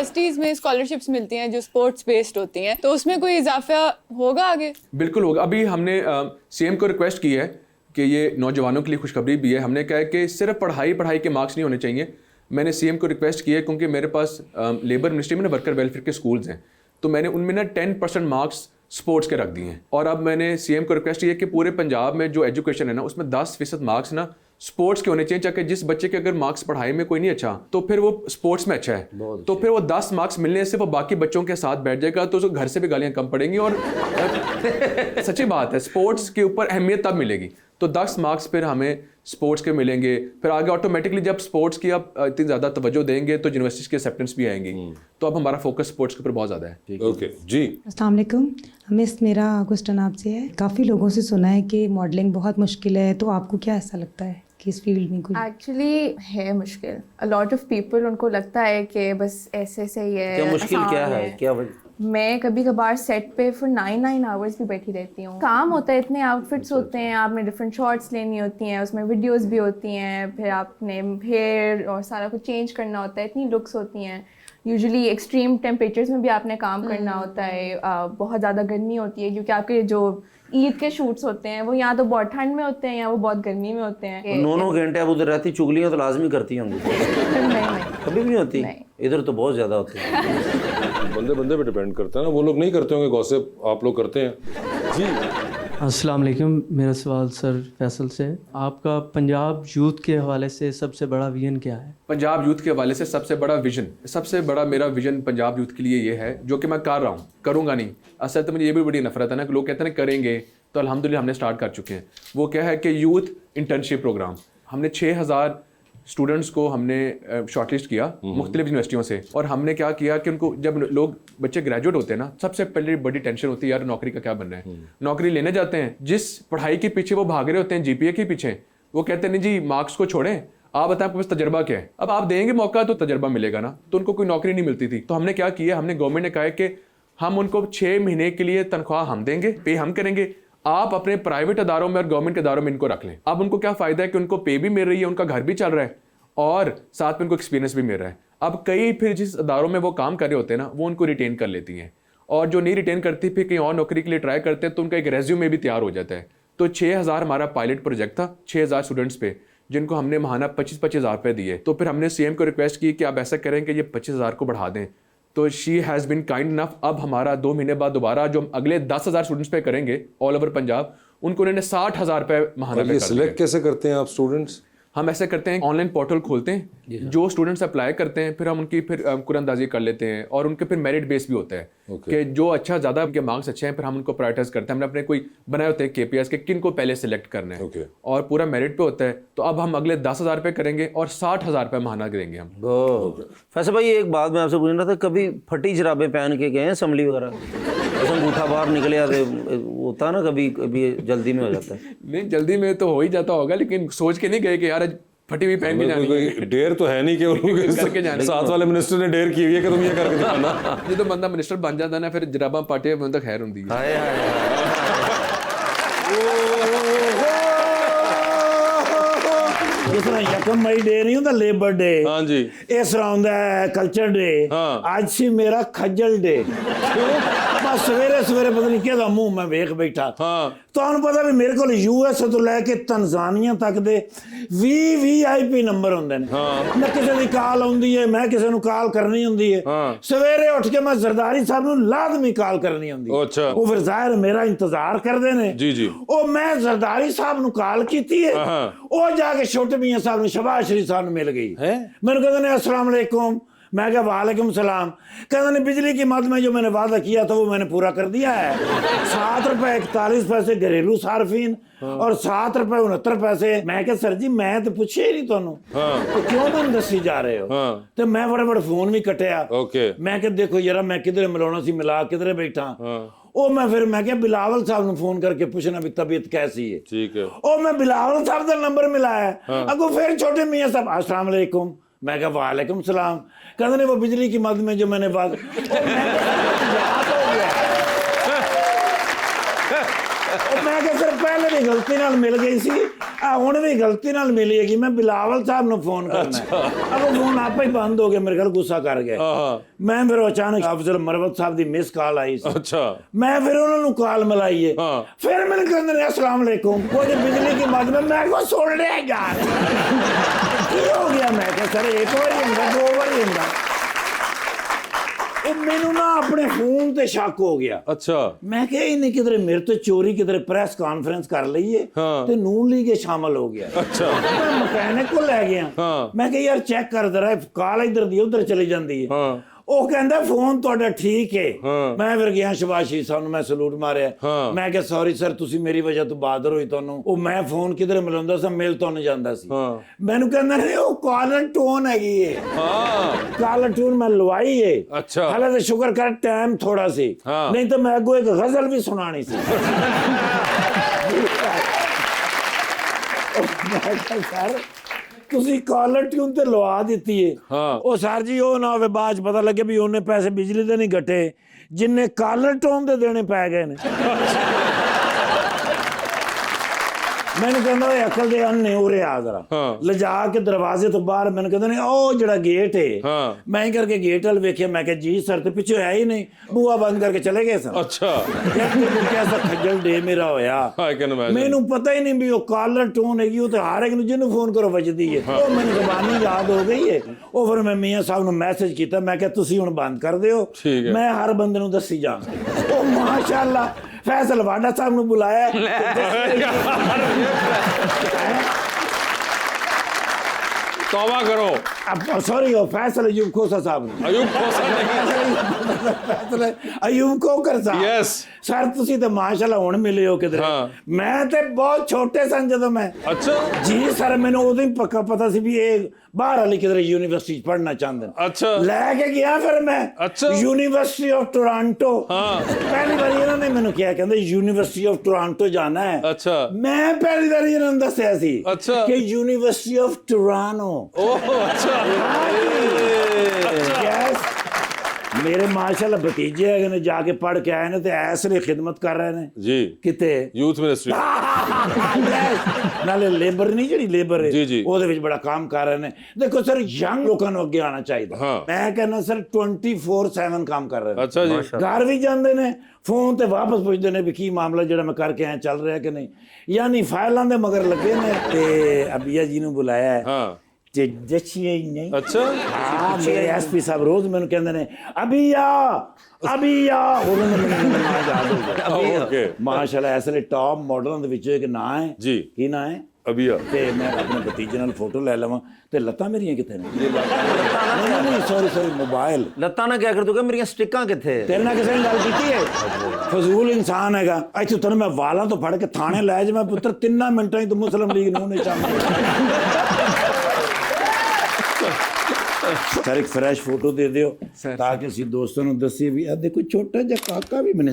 Universities में scholarships मिलती हैं जो स्पोर्ट्स बेस्ड होती हैं, तो उसमें कोई इजाफा होगा आगे? बिल्कुल होगा। अभी हमने सीएम को रिक्वेस्ट की है कि ये नौजवानों के लिए खुशखबरी भी है। हमने कहा है कि सिर्फ पढ़ाई के मार्क्स नहीं होने चाहिए। मैंने सीएम को रिक्वेस्ट की है क्योंकि मेरे पास लेबर मिनिस्ट्री में ना वर्कर वेलफेयर के स्कूल्स हैं, तो मैंने उनमें ना 10% मार्क्स स्पोर्ट्स के रख दिए हैं। और अब मैंने सीएम को रिक्वेस्ट की है कि पूरे पंजाब में जो एजुकेशन है ना उसमें 10% मार्क्स ना स्पोर्ट्स के होने चाहिए, चाहे जिस बच्चे के अगर मार्क्स पढ़ाई में कोई नहीं अच्छा तो फिर वो स्पोर्ट्स में अच्छा है, तो फिर वो 10 मार्क्स मिलने से वो बाकी बच्चों के साथ बैठ जाएगा, तो उसको घर से भी गालियां कम पड़ेंगी। और सच्ची बात है, स्पोर्ट्स के ऊपर अहमियत तब मिलेगी। तो 10 मार्क्स फिर हमें स्पोर्ट्स के मिलेंगे, फिर आगे ऑटोमेटिकली जब स्पोर्ट्स की आप इतनी ज़्यादा तवज्जो देंगे तो यूनिवर्सिटीज़ की एक्सेप्टेंस भी आएंगी। तो अब हमारा फोकस स्पोर्ट्स के ऊपर बहुत ज़्यादा है। ओके जी, अस्सलाम वालेकुम। मिस, मेरा क्वेश्चन आपसे है, काफ़ी लोगों से सुना है कि मॉडलिंग बहुत मुश्किल है, तो आपको क्या ऐसा लगता है कि इस फील्ड में कोई? एक्चुअली है मुश्किल। अ लॉट ऑफ पीपल, उनको लगता है कि बस ऐसे से ही है। क्या मुश्किल क्या है, क्या वजह? मैं कभी कभार सेट पे फॉर 9 आवर्स भी बैठी रहती हूँ। काम होता है, इतने आउटफिट्स होते हैं, आपने डिफरेंट शॉट्स लेनी होती हैं, उसमें वीडियोस भी होती हैं, फिर आपने हेयर और सारा कुछ चेंज करना होता है, इतनी लुक्स होती हैं। यूजुअली एक्सट्रीम टेम्परेचर्स में भी आपने काम करना होता है, बहुत ज़्यादा गर्मी होती है क्योंकि आपके जो ईद के शूट्स होते हैं वो यहाँ तो बहुत ठंड में होते हैं, यहाँ वो बहुत गर्मी में होते हैं। 9 घंटे आप उधर रहती, चुगलियाँ तो लाजमी करती होंगी। नहीं, कभी भी नहीं होती? इधर तो बहुत ज़्यादा होती है। बंदे बंदे पे डिपेंड करता है ना, वो लोग नहीं करते होंगे गॉसिप, आप लोग करते हैं जी। अस्सलाम वालेकुम। मेरा सवाल सर फैसल से, आपका पंजाब यूथ के हवाले से सबसे बड़ा विजन क्या है? पंजाब यूथ के हवाले से सबसे बड़ा मेरा विजन पंजाब यूथ के लिए ये है, जो कि मैं कर रहा हूँ, करूँगा नहीं। असल तो मुझे ये भी बड़ी नफरत है ना कि लोग कहते हैं ना करेंगे, तो अल्हम्दुलिल्लाह हमने स्टार्ट कर चुके हैं। वो क्या है कि यूथ इंटर्नशिप प्रोग्राम, हमने 6000 स्टूडेंट्स को हमने शॉर्टलिस्ट किया मुख्तलिफ यूनिवर्सिटियों से। और हमने क्या किया कि उनको, जब लोग बच्चे ग्रेजुएट होते हैं ना, सबसे पहले बड़ी टेंशन होती है यार नौकरी का क्या बनना है। नौकरी लेने जाते हैं, जिस पढ़ाई के पीछे वो भाग रहे होते हैं, जीपीए के पीछे, वो कहते हैं नहीं जी मार्क्स को छोड़ें, आप बताएं आपके पास तजर्बा क्या है। अब आप देंगे मौका तो तजर्बा मिलेगा ना, तो उनको कोई नौकरी नहीं मिलती थी। तो हमने क्या किया, हमने गवर्नमेंट ने कहा कि हम उनको 6 महीने के लिए तनख्वाह हम देंगे, पे हम करेंगे, आप अपने प्राइवेट अदारों में और गवर्नमेंट के अदारों में इनको रख लें। अब उनको क्या फ़ायदा है कि उनको पे भी मिल रही है, उनका घर भी चल रहा है और साथ में उनको एक्सपीरियंस भी मिल रहा है। अब कई फिर जिस अदारों में वो काम कर रहे होते हैं ना, वो उनको रिटेन कर लेती हैं, और जो नहीं रिटेन करती फिर कहीं और नौकरी के लिए ट्राई करते हैं, तो उनका एक रेज्यूमे भी तैयार हो जाता है। तो 6000 हमारा पायलट प्रोजेक्ट था 6000 स्टूडेंट्स पे, जिनको हमने महाना 25-25 हज़ार रुपये दिए। तो फिर हमने सीएम को रिक्वेस्ट की कि आप ऐसा करें कि ये 25,000 को बढ़ा दें, तो she has been kind enough. अब हमारा 2 महीने बाद दोबारा जो अगले 10,000 स्टूडेंट्स पे करेंगे ऑल ओवर पंजाब, उनको उन्होंने 60,000 रुपये महाना पे कर दिए। सिलेक्ट कैसे करते हैं आप स्टूडेंट्स? हम ऐसे करते हैं, ऑनलाइन पोर्टल खोलते हैं, जो स्टूडेंट्स अप्लाई करते हैं फिर हम उनकी फिर कुरंदाजी कर लेते हैं, और उनके फिर मेरिट बेस भी होता है कि जो अच्छा ज़्यादा उनके मार्क्स अच्छे हैं फिर हम उनको प्रायोरिटाइज करते हैं। हमने अपने कोई बनाए होते हैं केपीएस के किन को पहले सेलेक्ट करना है, और पूरा मेरिट पे होता है। तो अब हम अगले 10,000 रुपये करेंगे और 60,000 रुपये महाना देंगे हम। फैसल भाई एक बात मैं आपसे पूछ रहा था, कभी फटी जराबें पहन के गए हैं असम्बली वगैरह? ऐसा अंगूठा बाहर निकले आते होता ना, कभी कभी जल्दी में हो जाता है? नहीं, जल्दी में तो हो ही जाता होगा, लेकिन सोच के नहीं गए कि यार फटी हुई पहन के जानी है। डेयर तो है नहीं कि साथ वाले मिनिस्टर ने डेयर की हुई है कि तुम ये करके दिखाना। ये तो बंदा मिनिस्टर बन जाता है ना, फिर जराबा पाटे बंदा खैर होती है। जिस तरह 1 मई डे नहीं होता लेबर डे, हाँ जी, इस तरह होंदा है कल्चर डे। आज सी मेरा खज्जल डे। बस सवेरे सवेरे पता नहीं क्या मुंह मैं वेख बैठा। ਤੁਹਾਨੂੰ ਪਤਾ ਵੀ ਮੇਰੇ ਕੋਲ ਯੂਐਸ ਤੋਂ ਲੈ ਕੇ ਤਨਜ਼ਾਨੀਆ ਤੱਕ ਦੇ 20 VIP ਨੰਬਰ ਹੁੰਦੇ ਨੇ। ਮੈਂ ਕਿਸੇ ਦੀ ਕਾਲ ਆਉਂਦੀ ਹੈ, ਮੈਂ ਕਿਸੇ ਨੂੰ ਕਾਲ ਕਰਨੀ ਹੁੰਦੀ ਹੈ, ਸਵੇਰੇ ਉੱਠ ਕੇ ਮੈਂ ਜ਼ਰਦਾਰੀ ਸਾਹਿਬ ਨੂੰ ਲਾਜ਼ਮੀ ਕਾਲ ਕਰਨੀ ਹੁੰਦੀ ਹੈ। ਉਹ ਫਿਰ ਜ਼ਾਹਿਰ ਮੇਰਾ ਇੰਤਜ਼ਾਰ ਕਰਦੇ ਨੇ ਜੀ ਜੀ। ਉਹ ਮੈਂ ਜ਼ਰਦਾਰੀ ਸਾਹਿਬ ਨੂੰ ਕਾਲ ਕੀਤੀ ਹੈ, ਉਹ ਜਾ ਕੇ ਛੋਟੇ ਮੀਆਂ ਸਾਹਿਬ ਨੂੰ ਸ਼ਬਾਸ਼ ਸ਼ਰੀਫ ਸਾਹਿਬ ਨੂੰ ਮਿਲ ਗਈ। ਮੈਨੂੰ ਕਹਿੰਦੇ ਨੇ अस्सलाम वालेकुम। मैं क्या वालेकुम सलाम। कहते नहीं बिजली की मद में जो मैंने वादा किया था वो मैंने पूरा कर दिया है। 7 रुपए 41 पैसे घरेलू सार्फिन और 7 रुपए 69 पैसे। मैं क्या सर जी मैं तो पूछे ही नहीं तुहानू, तो क्यों तुम दसी जा रहे हो? तो मैं फटाफट फोन भी कटिया। मैं क्या देखो यार मैं किधरे मिलाना सी, मिला किधरे बैठा। ओ मैं क्या बिलावल साहब ने फोन करके पूछना भी तबीयत कैसी है। ठीक है। ओ मैं बिलावल साहब का नंबर मिलाया, अगो फिर छोटे मियाँ साहब अस्सलाम वालेकुम। मैं क्या वालेकुम सलाम। कहते नहीं वो बिजली की मद में जो मैंने बात ਉਹ ਮੈਂ ਕਿਹਾ ਸਰ ਪਹਿਲੇ ਵੀ ਗਲਤੀ ਨਾਲ ਮਿਲ ਗਈ ਸੀ, ਆ ਹੁਣ ਵੀ ਗਲਤੀ ਨਾਲ ਮਿਲੀ ਹੈਗੀ, ਮੈਂ ਬਿਲਾਵਲ ਸਾਹਿਬ ਨੂੰ ਫੋਨ ਕਰਨਾ ਹੈ। अब वो फोन आप ही बंद हो गया, मेरे घर गुस्सा कर गए। मैं फिर अचानक अफजल मरवत साहब दी मिस कॉल आई सी। अच्छा मैं फिर उन्होंने कॉल मिलाई है, फिर मैंने कहते अस्सलाम वालेकुम, कोई बिजली की मद में मैं को सुन लिया यार की हो गया। मैं कहा सर एक बार हुंदा, दो बार हुंदा। मैनू ना अपने फोन ते शक हो गया। अच्छा मैं क्या इन्हें किधरे मेरे तो चोरी किधरे प्रेस कॉन्फ्रेंस कर ली है ते नून लीग के शामिल हो गया। अच्छा मैं मकैनिक को ले गया, मैं कहा यार चेक कर जरा, कॉल इधर दी उधर चली जाती है। ਉਹ ਕਹਿੰਦਾ ਫੋਨ ਤੁਹਾਡਾ ਠੀਕ ਹੈ। ਮੈਂ ਫਿਰ ਗਿਆ ਸ਼ਬਾਸ਼ੀ ਸਾਹਿਬ ਨੂੰ, ਮੈਂ ਸਲੂਟ ਮਾਰਿਆ। ਮੈਂ ਕਿਹਾ ਸੌਰੀ ਸਰ, ਤੁਸੀਂ ਮੇਰੀ ਵਜ੍ਹਾ ਤੋਂ ਬਾਦਰ ਹੋਈ ਤੁਹਾਨੂੰ। ਉਹ ਮੈਂ ਫੋਨ ਕਿਧਰੇ ਮਿਲਾਉਂਦਾ ਸੀ, ਮਿਲ ਤੁਹਾਨੂੰ ਜਾਂਦਾ ਸੀ। ਮੈਨੂੰ ਕਹਿੰਦਾ ਨਹੀਂ ਉਹ ਕਾਲਰ ਟੋਨ ਹੈਗੀ ਏ। ਕਾਲਰ ਟੋਨ ਮੈਂ ਲਵਾਈ ਏ। ਅੱਛਾ ਹਾਲੇ ਤਾਂ ਸ਼ੁਕਰ ਕਰ ਟਾਈਮ ਥੋੜਾ ਸੀ, ਨਹੀਂ ਤਾਂ ਮੈਂ ਅੱਗੋਂ ਇੱਕ ਗਜ਼ਲ ਵੀ ਸੁਣਾਣੀ ਸੀ। ਮੈਂ ਕਿਹਾ ਸਰ ਤੁਸੀਂ ਕਾਲਰ ਟਿਊਨ ਤੇ ਲਵਾ ਦਿੱਤੀ ਏ। ਉਹ ਸਰ ਜੀ ਉਹ ਨਾ ਹੋਵੇ ਬਾਅਦ ਚ ਪਤਾ ਲੱਗੇ ਵੀ ਉਹਨੇ ਪੈਸੇ ਬਿਜਲੀ ਦੇ ਨਹੀਂ ਘਟੇ, ਜਿੰਨੇ ਕਾਲਰ ਟਿਊਨ ਦੇ ਦੇਣੇ ਪੈ ਗਏ ਨੇ। ਮੈਨੂੰ ਕਹਿੰਦਾ ਓਏ ਅਕਲ ਦੇ ਅੰਨੇ ਉਰੇ ਆ ਜ਼ਰਾ, ਲਿਜਾ ਕੇ ਦਰਵਾਜ਼ੇ ਤੋਂ ਬਾਹਰ ਮੈਨੂੰ ਕਹਿੰਦੇ ਨੇ ਉਹ ਜਿਹੜਾ ਗੇਟ ਹੈ। ਮੈਂ ਹੀ ਕਰਕੇ ਗੇਟ ਵੱਲ ਵੇਖਿਆ, ਮੈਂ ਕਿਹਾ ਜੀ ਸਰ ਤੇ ਪਿੱਛੇ ਹੈ ਹੀ ਨਹੀਂ, ਬੂਆ ਬੰਦ ਕਰਕੇ ਚਲੇ ਗਏ ਸਨ। अच्छा कैसा खज्जल डे मेरा होया। ਮੈਨੂੰ ਪਤਾ ਹੀ ਨਹੀਂ ਵੀ ਉਹ ਕਾਲਰ ਟੋਨ ਹੈਗੀ, ਉਹ ਤੇ ਹਰ ਇੱਕ ਨੂੰ ਜਿਹਨੂੰ ਫੋਨ ਕਰੋ ਵੱਜਦੀ ਹੈ। ਉਹ ਮੈਨੂੰ ਜ਼ਬਾਨੀ ਯਾਦ ਹੋ ਗਈ ਹੈ। ਉਹ ਫਿਰ ਮੈਂ ਮੀਆਂ ਸਾਹਿਬ ਨੂੰ ਮੈਸੇਜ ਕੀਤਾ, ਮੈਂ ਕਿਹਾ ਤੁਸੀਂ ਹੁਣ ਬੰਦ ਕਰ ਦਿਓ, ਮੈਂ ਹਰ ਬੰਦੇ ਨੂੰ ਦੱਸੀ ਜਾਵਾਂ। ਉਹ ਮਾਸ਼ਾਅੱਲਾ फैसल वाडा साहब ने बुलाया। तौबा करो। सॉरी फैसल अयूब खोसा साहब ने। अयूब खोसा नहीं, अयूब खोकर साहब। यस सर ਤੁਸੀਂ ਤੇ ਮਾਸ਼ਾਅੱਲਾ ਹੁਣ ਮਿਲੇ ਹੋ ਕਿਧਰੇ। ਮੈਂ ਤੇ ਬਹੁਤ ਛੋਟੇ ਸਨ ਜਦੋਂ ਮੈਂ। अच्छा ਜੀ ਸਰ ਮੈਨੂੰ ਉਦੋਂ ਹੀ ਪੱਕਾ ਪਤਾ ਸੀ ਵੀ ਇਹ ਬਾਹਰ ਵਾਲੀ ਕਿਧਰੇ ਯੂਨੀਵਰਸਿਟੀ ਪੜ੍ਹਨਾ ਚਾਹੁੰਦੇ ਨੇ। अच्छा ਲੈ ਕੇ ਗਿਆ ਫਿਰ ਮੈਂ ਯੂਨੀਵਰਸਿਟੀ ਆਫ ਟੋਰਾਂਟੋ। ਪਹਿਲੀ ਵਾਰੀ ਇਹਨਾਂ ਨੇ ਮੈਨੂੰ ਕਿਹਾ, ਕਹਿੰਦੇ ਯੂਨੀਵਰਸਿਟੀ ਆਫ ਟੋਰਾਂਟੋ ਜਾਣਾ ਹੈ। अच्छा ਮੈਂ ਪਹਿਲੀ ਵਾਰੀ ਇਹਨਾਂ ਨੂੰ ਦੱਸਿਆ ਸੀ ਕਿ ਯੂਨੀਵਰਸਿਟੀ ਆਫ ਟੋਰਾਂਟੋ। ओह अच्छा यस मेरे माशाल्लाह भतीजे है ने जाके पढ़ के आए ने ते ऐसे खिदमत कर रहे ने जी किते यूथ मिनिस्ट्री नाले लेबर नहीं जी लेबर है जी जी ਉਹਦੇ ਵਿੱਚ ਬੜਾ ਕੰਮ ਕਰ ਰਹੇ ਨੇ। ਦੇਖੋ ਸਰ ਯੰਗ ਲੋਕਾਂ ਨੂੰ ਅੱਗੇ ਆਉਣਾ ਚਾਹੀਦਾ। ਮੈਂ ਕਹਿੰਦਾ ਸਰ 24/7 ਕੰਮ ਕਰ ਰਹੇ ਨੇ। ਅੱਛਾ ਜੀ ਘਰ ਵੀ ਜਾਂਦੇ ਨੇ, ਫੋਨ ਤੇ ਵਾਪਸ ਪੁੱਛਦੇ ਨੇ ਵੀ ਕੀ ਮਾਮਲਾ ਜਿਹੜਾ ਮੈਂ ਕਰਕੇ ਆਇਆ ਚੱਲ ਰਿਹਾ ਕਿ ਨਹੀਂ, ਯਾਨੀ ਫਾਈਲਾਂ ਦੇ ਮਗਰ ਲੱਗੇ ਨੇ। ਤੇ ਅਬੀਆ ਜੀ ਨੂੰ ਬੁਲਾਇਆ ਹੈ ਤੇ ਜੱਚੀਆਂ ਹੀ ਨਹੀਂ। अच्छा ਹਾਂ ਮੇਰੇ ਐਸਪੀ ਸਾਹਿਬ ਰੋਜ਼ ਮੈਨੂੰ ਕਹਿੰਦੇ ਨੇ ਅਬੀਆ ਅਬੀਆ, ਉਹਨਾਂ ਨੇ ਮੈਨੂੰ ਨਾਮ ਯਾਦ ਹੋ ਗਿਆ। ओके ਮਾਸ਼ਾਅੱਲਾ ਇਸ ਲਈ ਟੌਪ ਮਾਡਲਾਂ ਦੇ ਵਿੱਚੋਂ ਇੱਕ ਨਾਂ ਹੈ ਜੀ। ਕੀ ਨਾਂ ਹੈ? अबिया। ਤੇ ਮੈਂ ਆਪਣੇ ਭਤੀਜੇ ਨਾਲ ਫੋਟੋ ਲੈ ਲਵਾਂ ਤੇ ਲੱਤਾਂ ਮੇਰੀਆਂ ਕਿੱਥੇ ਨੇ? ਨਹੀਂ ਸੌਰੀ ਮੋਬਾਈਲ ਲੱਤਾਂ ਨਾ ਕਿਆ ਕਰ ਤੂੰ, ਮੇਰੀਆਂ ਸਟਿੱਕਾਂ ਕਿੱਥੇ? ਤੇਰੇ ਨਾਲ ਕਿਸੇ ਨੇ ਗੱਲ ਕੀਤੀ ਹੈ? ਫਜ਼ੂਲ ਇਨਸਾਨ ਹੈਗਾ। ਇੱਥੇ ਤੈਨੂੰ ਮੈਂ ਵਾਲਾਂ ਤੋਂ ਫੜ ਕੇ ਥਾਣੇ ਲੈ ਜਾਵਾਂ ਪੁੱਤਰ, 3 ਮਿੰਟਾਂ ਹੀ ਤੂੰ ਮੁਸਲਿਮ ਲੀਗ ਨੂੰ ਨੇ ਚਾਹੁੰਦਾ। ਸਰ ਇੱਕ ਫਰੈਸ਼ ਫੋਟੋ ਦੇ ਦਿਓ ਤਾਂ ਕਿ ਅਸੀਂ ਦੋਸਤਾਂ ਨੂੰ ਦੱਸੀਏ ਵੀ ਆ ਦੇਖੋ ਛੋਟਾ ਜਿਹਾ ਕਾਕਾ ਵੀ